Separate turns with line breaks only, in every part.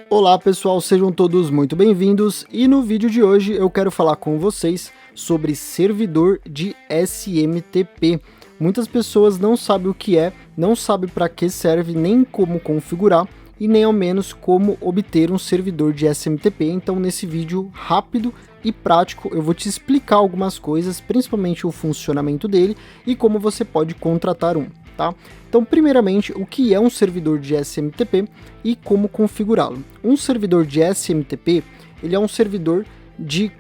Olá pessoal, sejam todos muito bem-vindos e no vídeo de hoje eu quero falar com vocês sobre servidor de SMTP. Muitas pessoas não sabem o que é, não sabem para que serve, nem como configurar e nem ao menos como obter um servidor de SMTP. Então nesse vídeo rápido e prático eu vou te explicar algumas coisas, principalmente o funcionamento dele e como você pode contratar um. Tá? Então, primeiramente, o que é um servidor de SMTP e como configurá-lo. Um servidor de SMTP, ele é um servidor de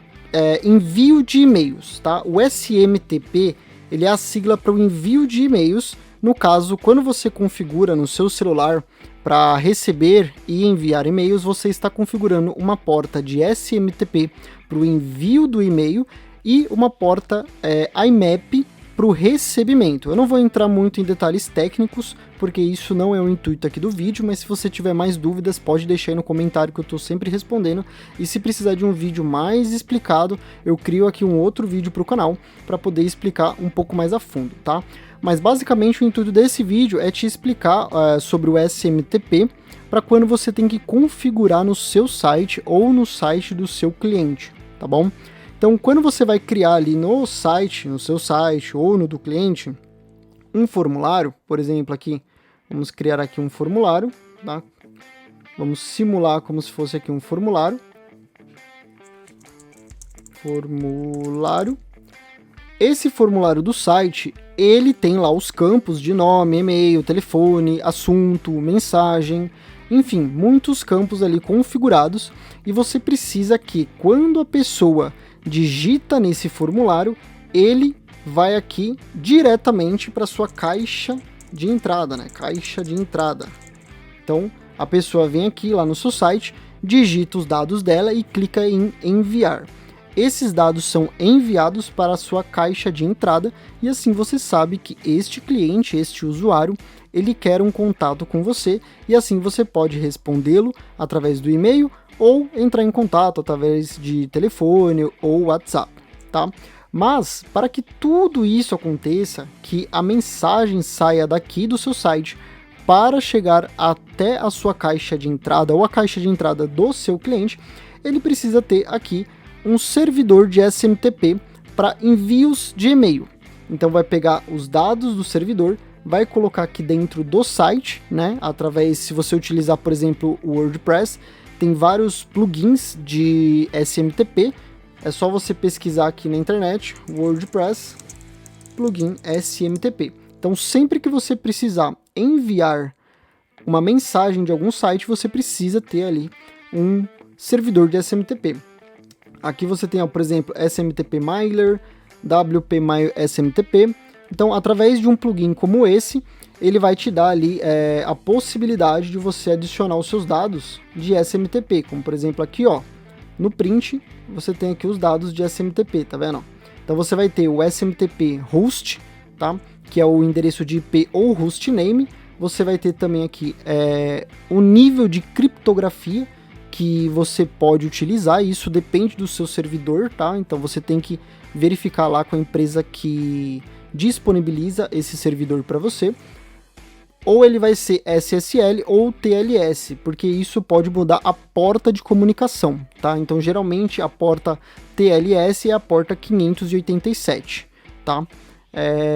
envio de e-mails, tá? O SMTP, ele é a sigla para o envio de e-mails. No caso, quando você configura no seu celular para receber e enviar e-mails, você está configurando uma porta de SMTP para o envio do e-mail e uma porta IMAP para o recebimento. Eu não vou entrar muito em detalhes técnicos, porque isso não é o intuito aqui do vídeo, mas se você tiver mais dúvidas, pode deixar aí no comentário que eu estou sempre respondendo, e se precisar de um vídeo mais explicado, eu crio aqui um outro vídeo para o canal, para poder explicar um pouco mais a fundo, tá? Mas basicamente o intuito desse vídeo é te explicar sobre o SMTP, para quando você tem que configurar no seu site ou no site do seu cliente, tá bom? Então, quando você vai criar ali no seu site ou no do cliente, um formulário, por exemplo, aqui, vamos criar aqui um formulário, tá? Vamos simular como se fosse aqui um formulário. Esse formulário do site, ele tem lá os campos de nome, e-mail, telefone, assunto, mensagem, enfim, muitos campos ali configurados, e você precisa que, quando a pessoa digita nesse formulário, ele vai aqui diretamente para sua caixa de entrada, né? Caixa de entrada. Então, a pessoa vem aqui lá no seu site, digita os dados dela e clica em enviar. Esses dados são enviados para a sua caixa de entrada e assim você sabe que este cliente, este usuário, ele quer um contato com você e assim você pode respondê-lo através do e-mail ou entrar em contato através de telefone ou WhatsApp, tá? Mas, para que tudo isso aconteça, que a mensagem saia daqui do seu site para chegar até a sua caixa de entrada ou a caixa de entrada do seu cliente, ele precisa ter aqui um servidor de SMTP para envios de e-mail. Então vai pegar os dados do servidor, vai colocar aqui dentro do site, né? Através, se você utilizar, por exemplo, o WordPress, tem vários plugins de SMTP, é só você pesquisar aqui na internet, WordPress, plugin SMTP. Então sempre que você precisar enviar uma mensagem de algum site, você precisa ter ali um servidor de SMTP. Aqui você tem, por exemplo, SMTP Mailer, WP Mail SMTP. Então, através de um plugin como esse, ele vai te dar ali a possibilidade de você adicionar os seus dados de SMTP, como por exemplo aqui, ó, no print, você tem aqui os dados de SMTP, tá vendo? Então você vai ter o SMTP host, tá? Que é o endereço de IP ou hostname. Você vai ter também aqui o nível de criptografia que você pode utilizar, e isso depende do seu servidor, tá? Então você tem que verificar lá com a empresa que disponibiliza esse servidor para você. Ou ele vai ser SSL ou TLS, porque isso pode mudar a porta de comunicação, tá? Então, geralmente, a porta TLS é a porta 587, tá?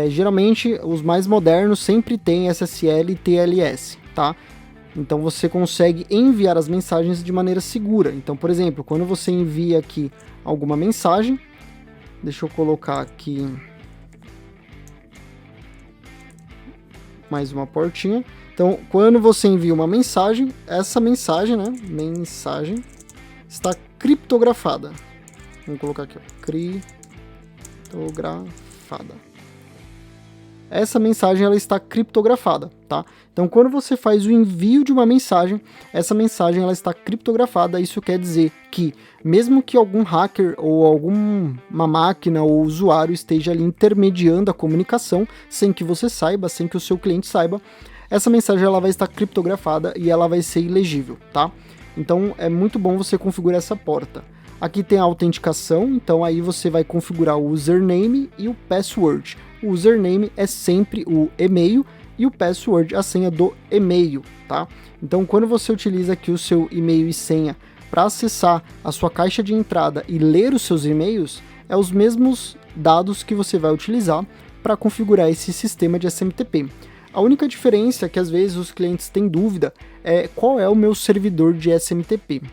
Geralmente, os mais modernos sempre têm SSL e TLS, tá? Então, você consegue enviar as mensagens de maneira segura. Então, por exemplo, quando você envia aqui alguma mensagem, deixa eu colocar aqui mais uma portinha. Então, quando você envia uma mensagem, essa mensagem, né, mensagem, está criptografada. Vamos colocar aqui, ó, criptografada. Essa mensagem ela está criptografada, tá? Então, quando você faz o envio de uma mensagem, essa mensagem ela está criptografada. Isso quer dizer que, mesmo que algum hacker ou alguma máquina ou usuário esteja ali intermediando a comunicação, sem que você saiba, sem que o seu cliente saiba, essa mensagem ela vai estar criptografada e ela vai ser ilegível, tá? Então, é muito bom você configurar essa porta. Aqui tem a autenticação, então aí você vai configurar o username e o password. O username é sempre o e-mail e o password, a senha do e-mail, tá? Então, quando você utiliza aqui o seu e-mail e senha para acessar a sua caixa de entrada e ler os seus e-mails, é os mesmos dados que você vai utilizar para configurar esse sistema de SMTP. A única diferença é que às vezes os clientes têm dúvida é qual é o meu servidor de SMTP.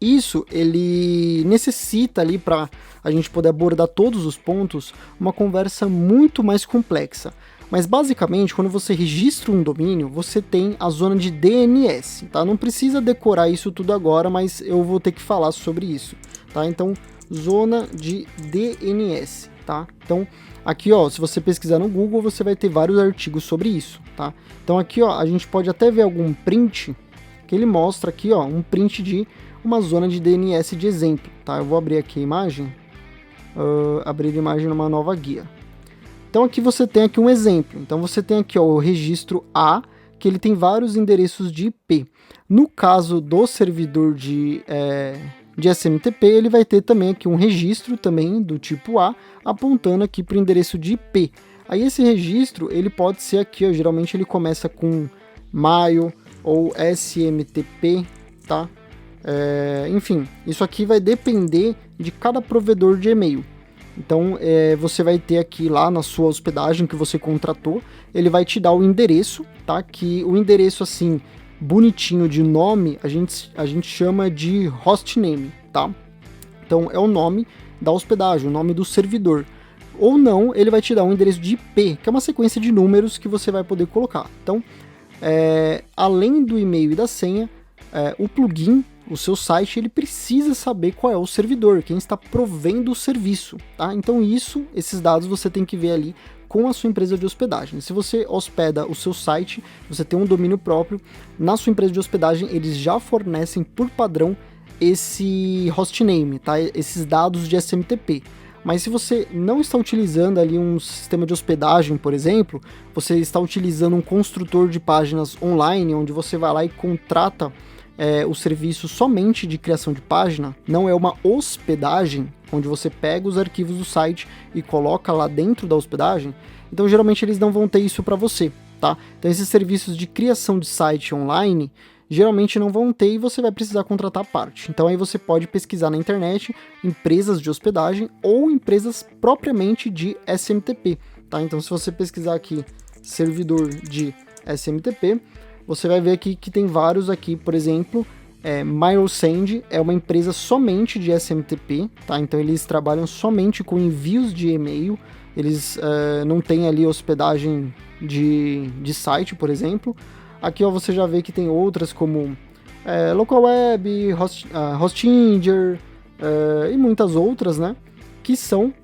Isso, ele necessita ali, para a gente poder abordar todos os pontos, uma conversa muito mais complexa. Mas basicamente, quando você registra um domínio, você tem a zona de DNS, tá? Não precisa decorar isso tudo agora, mas eu vou ter que falar sobre isso, tá? Então, zona de DNS, tá? Então, aqui, ó, se você pesquisar no Google, você vai ter vários artigos sobre isso, tá? Então aqui, ó, a gente pode até ver algum print, que ele mostra aqui, ó, um print de uma zona de DNS de exemplo, tá? Eu vou abrir aqui a imagem, abrir a imagem numa nova guia. Então aqui você tem aqui um exemplo. Então você tem aqui, ó, o registro A, que ele tem vários endereços de IP. No caso do servidor de SMTP, ele vai ter também aqui um registro também do tipo A, apontando aqui para o endereço de IP. Aí esse registro, ele pode ser aqui, ó, geralmente ele começa com mail ou SMTP, tá? Enfim, isso aqui vai depender de cada provedor de e-mail. Então, você vai ter aqui lá na sua hospedagem que você contratou, ele vai te dar o endereço, tá? Que o endereço, assim, bonitinho de nome, a gente chama de hostname, tá? Então, é o nome da hospedagem, o nome do servidor. Ou não, ele vai te dar um endereço de IP, que é uma sequência de números que você vai poder colocar. Então, além do e-mail e da senha, o plugin, o seu site, ele precisa saber qual é o servidor, quem está provendo o serviço, tá? Então esses dados você tem que ver ali com a sua empresa de hospedagem. Se você hospeda o seu site, você tem um domínio próprio, na sua empresa de hospedagem eles já fornecem por padrão esse hostname, tá? Esses dados de SMTP. Mas se você não está utilizando ali um sistema de hospedagem, por exemplo, você está utilizando um construtor de páginas online, onde você vai lá e contrata o serviço somente de criação de página, não é uma hospedagem, onde você pega os arquivos do site e coloca lá dentro da hospedagem, então geralmente eles não vão ter isso para você, tá? Então esses serviços de criação de site online, geralmente não vão ter e você vai precisar contratar à parte. Então aí você pode pesquisar na internet empresas de hospedagem ou empresas propriamente de SMTP, tá? Então se você pesquisar aqui servidor de SMTP, você vai ver aqui que tem vários aqui, por exemplo, MailSend é uma empresa somente de SMTP, tá? Então eles trabalham somente com envios de e-mail, eles não têm ali hospedagem de site, por exemplo. Aqui, ó, você já vê que tem outras como LocalWeb, Hostinger e muitas outras, né? Que são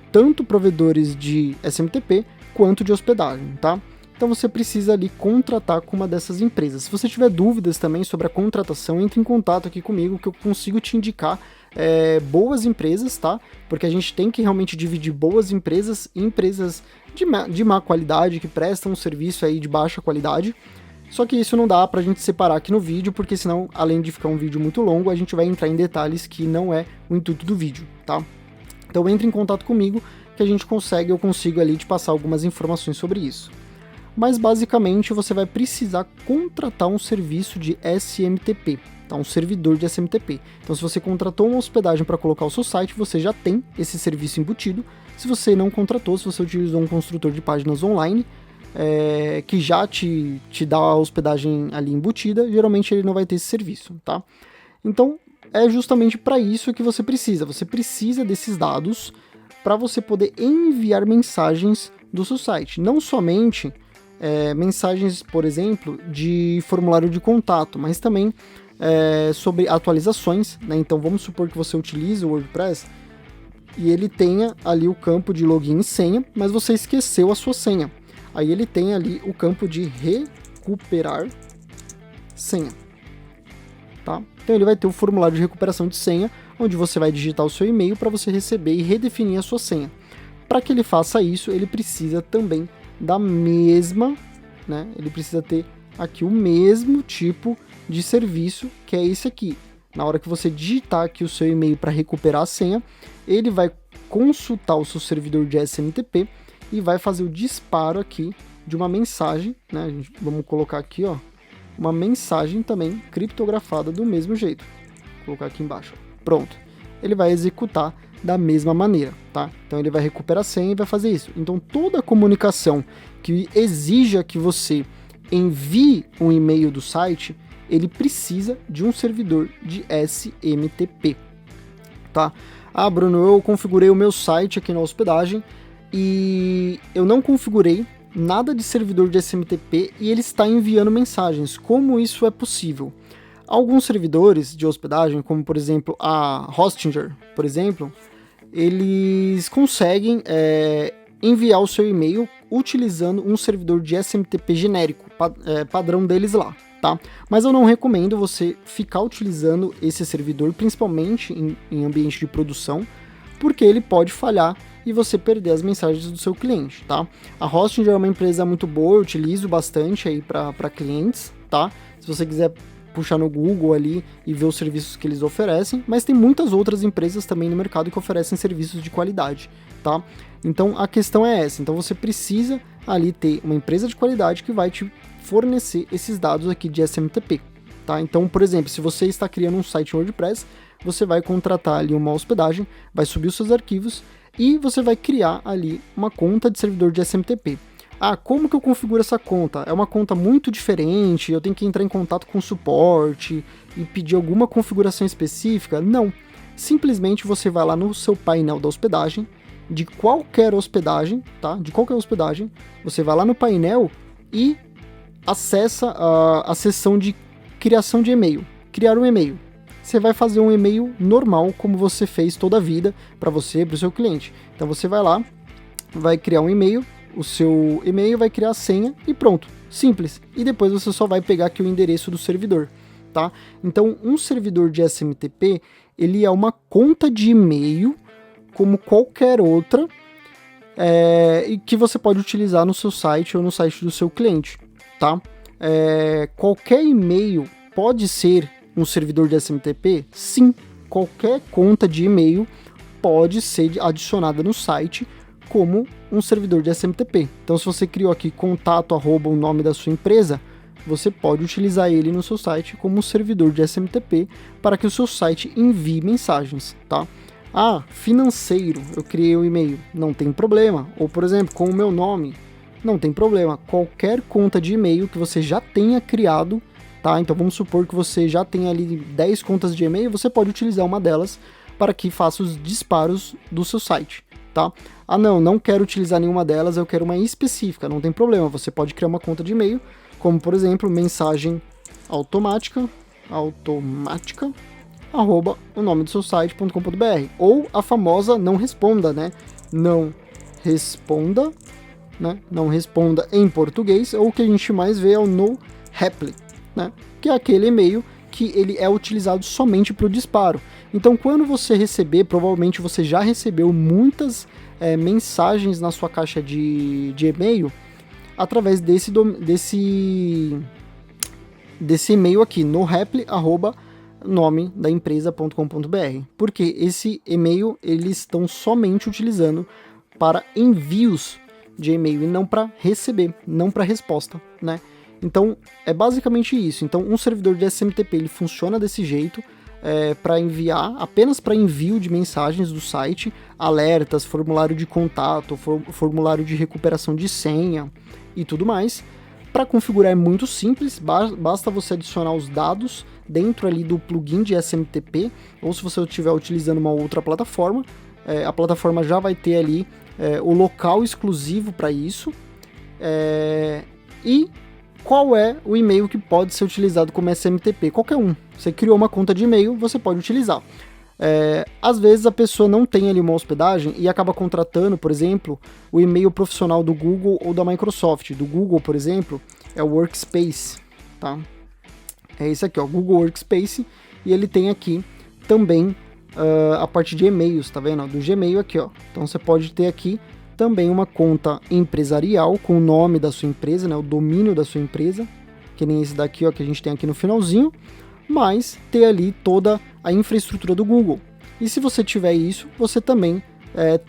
tanto provedores de SMTP quanto de hospedagem, tá? Então você precisa ali contratar com uma dessas empresas. Se você tiver dúvidas também sobre a contratação, entre em contato aqui comigo que eu consigo te indicar boas empresas, tá? Porque a gente tem que realmente dividir boas empresas em empresas de má qualidade, que prestam um serviço aí de baixa qualidade. Só que isso não dá pra gente separar aqui no vídeo, porque senão, além de ficar um vídeo muito longo, a gente vai entrar em detalhes que não é o intuito do vídeo, tá? Então entre em contato comigo que eu consigo ali te passar algumas informações sobre isso. Mas basicamente você vai precisar contratar um serviço de SMTP, tá? Um servidor de SMTP. Então se você contratou uma hospedagem para colocar o seu site, você já tem esse serviço embutido. Se você não contratou, se você utilizou um construtor de páginas online, que já te dá a hospedagem ali embutida, geralmente ele não vai ter esse serviço, tá? Então é justamente para isso que você precisa desses dados para você poder enviar mensagens do seu site, não somente mensagens, por exemplo, de formulário de contato, mas também sobre atualizações, né? Então vamos supor que você utilize o WordPress e ele tenha ali o campo de login e senha, mas você esqueceu a sua senha. Aí ele tem ali o campo de recuperar senha, tá? Então ele vai ter o formulário de recuperação de senha, onde você vai digitar o seu e-mail para você receber e redefinir a sua senha. Para que ele faça isso, ele precisa também da mesma, né? Ele precisa ter aqui o mesmo tipo de serviço, que é esse aqui. Na hora que você digitar aqui o seu e-mail para recuperar a senha, ele vai consultar o seu servidor de SMTP e vai fazer o disparo aqui de uma mensagem, né? Vamos colocar aqui, ó, uma mensagem também criptografada do mesmo jeito. Vou colocar aqui embaixo. Pronto. Ele vai executar da mesma maneira, tá? Então ele vai recuperar a senha e vai fazer isso. Então toda a comunicação que exija que você envie um e-mail do site, ele precisa de um servidor de SMTP, tá? Ah, Bruno, eu configurei o meu site aqui na hospedagem e eu não configurei nada de servidor de SMTP e ele está enviando mensagens. Como isso é possível? Alguns servidores de hospedagem, como por exemplo a Hostinger, por exemplo, eles conseguem enviar o seu e-mail utilizando um servidor de SMTP genérico, padrão deles lá, tá? Mas eu não recomendo você ficar utilizando esse servidor, principalmente em ambiente de produção, porque ele pode falhar e você perder as mensagens do seu cliente, tá? A Hostinger é uma empresa muito boa, eu utilizo bastante aí para clientes, tá? Se você quiser puxar no Google ali e ver os serviços que eles oferecem, mas tem muitas outras empresas também no mercado que oferecem serviços de qualidade, tá? Então a questão é essa, então você precisa ali ter uma empresa de qualidade que vai te fornecer esses dados aqui de SMTP, tá? Então, por exemplo, se você está criando um site WordPress, você vai contratar ali uma hospedagem, vai subir os seus arquivos e você vai criar ali uma conta de servidor de SMTP. Ah, como que eu configuro essa conta? É uma conta muito diferente, eu tenho que entrar em contato com o suporte e pedir alguma configuração específica? Não. Simplesmente você vai lá no seu painel da hospedagem, de qualquer hospedagem, tá? De qualquer hospedagem, você vai lá no painel e acessa a seção de criação de e-mail. Criar um e-mail. Você vai fazer um e-mail normal, como você fez toda a vida, para você e para o seu cliente. Então você vai lá, vai criar um e-mail, o seu e-mail vai criar a senha e pronto, simples. E depois você só vai pegar aqui o endereço do servidor, tá? Então, um servidor de SMTP, ele é uma conta de e-mail como qualquer outra, e que você pode utilizar no seu site ou no site do seu cliente, tá? Qualquer e-mail pode ser um servidor de SMTP? Sim, qualquer conta de e-mail pode ser adicionada no site como um servidor de SMTP. Então, se você criou aqui contato @ o nome da sua empresa, você pode utilizar ele no seu site como um servidor de SMTP para que o seu site envie mensagens, tá? Ah, financeiro, eu criei um e-mail, não tem problema. Ou, por exemplo, com o meu nome, não tem problema. Qualquer conta de e-mail que você já tenha criado, tá? Então, vamos supor que você já tenha ali 10 contas de e-mail, você pode utilizar uma delas para que faça os disparos do seu site, tá? Ah, não quero utilizar nenhuma delas, eu quero uma específica, não tem problema, você pode criar uma conta de e-mail, como por exemplo, mensagem automática, o nome do seu site.com.br, ou a famosa não responda, né? Não responda, né? Não responda em português, ou o que a gente mais vê é o no reply, né? Que é aquele e-mail que ele é utilizado somente para o disparo. Então, quando você receber, provavelmente você já recebeu muitas mensagens na sua caixa de e-mail através desse e-mail aqui, no reply, nome da empresa.com.br, porque esse e-mail eles estão somente utilizando para envios de e-mail e não para receber, não para resposta, né? Então é basicamente isso. Então um servidor de SMTP ele funciona desse jeito, para enviar, apenas para envio de mensagens do site, alertas, formulário de contato, formulário de recuperação de senha e tudo mais. Para configurar é muito simples, basta você adicionar os dados dentro ali do plugin de SMTP, ou se você estiver utilizando uma outra plataforma, a plataforma já vai ter ali o local exclusivo para isso, e qual é o e-mail que pode ser utilizado como SMTP? Qualquer um. Você criou uma conta de e-mail, você pode utilizar. Às vezes a pessoa não tem ali uma hospedagem e acaba contratando, por exemplo, o e-mail profissional do Google ou da Microsoft. Do Google, por exemplo, é o Workspace, tá? É esse aqui, ó, Google Workspace, e ele tem aqui também a parte de e-mails, tá vendo? Do Gmail aqui, ó. Então você pode ter aqui também uma conta empresarial com o nome da sua empresa, né, o domínio da sua empresa, que nem esse daqui, ó, que a gente tem aqui no finalzinho, mas ter ali toda a infraestrutura do Google. E se você tiver isso, você também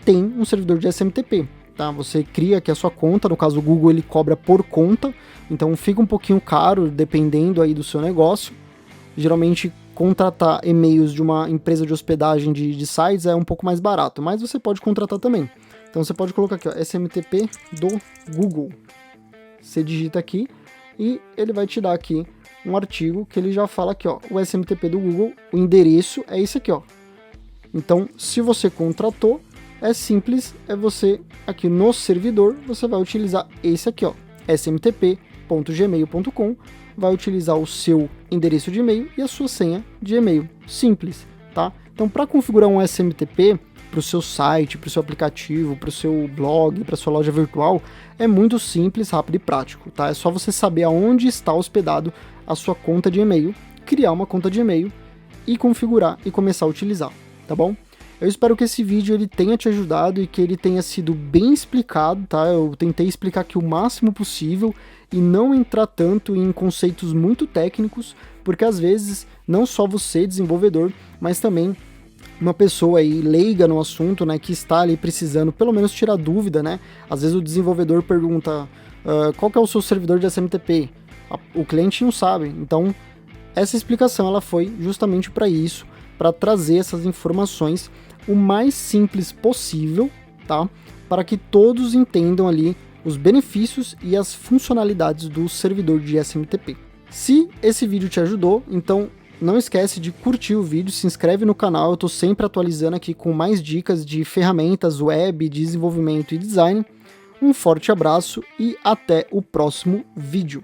tem um servidor de SMTP. tá? Você cria aqui a sua conta, no caso o Google ele cobra por conta, então fica um pouquinho caro dependendo aí do seu negócio. Geralmente contratar e-mails de uma empresa de hospedagem de sites é um pouco mais barato, mas você pode contratar também. Então você pode colocar aqui, ó, SMTP do Google. Você digita aqui e ele vai te dar aqui um artigo que ele já fala aqui, ó, o SMTP do Google, o endereço é esse aqui, ó. Então, se você contratou, é simples, é você aqui no servidor, você vai utilizar esse aqui, ó, smtp.gmail.com, vai utilizar o seu endereço de e-mail e a sua senha de e-mail, simples, tá? Então, para configurar um SMTP para o seu site, para o seu aplicativo, para o seu blog, para sua loja virtual, é muito simples, rápido e prático, tá? É só você saber aonde está hospedado a sua conta de e-mail, criar uma conta de e-mail e configurar e começar a utilizar, tá bom? Eu espero que esse vídeo ele tenha te ajudado e que ele tenha sido bem explicado, tá? Eu tentei explicar aqui o máximo possível e não entrar tanto em conceitos muito técnicos, porque às vezes não só você, desenvolvedor, mas também uma pessoa aí leiga no assunto, né, que está ali precisando pelo menos tirar dúvida, né? Às vezes o desenvolvedor pergunta qual que é o seu servidor de SMTP? O cliente não sabe, então essa explicação ela foi justamente para isso, para trazer essas informações o mais simples possível, tá? Para que todos entendam ali os benefícios e as funcionalidades do servidor de SMTP. Se esse vídeo te ajudou, então não esquece de curtir o vídeo, se inscreve no canal, eu estou sempre atualizando aqui com mais dicas de ferramentas web, desenvolvimento e design. Um forte abraço e até o próximo vídeo.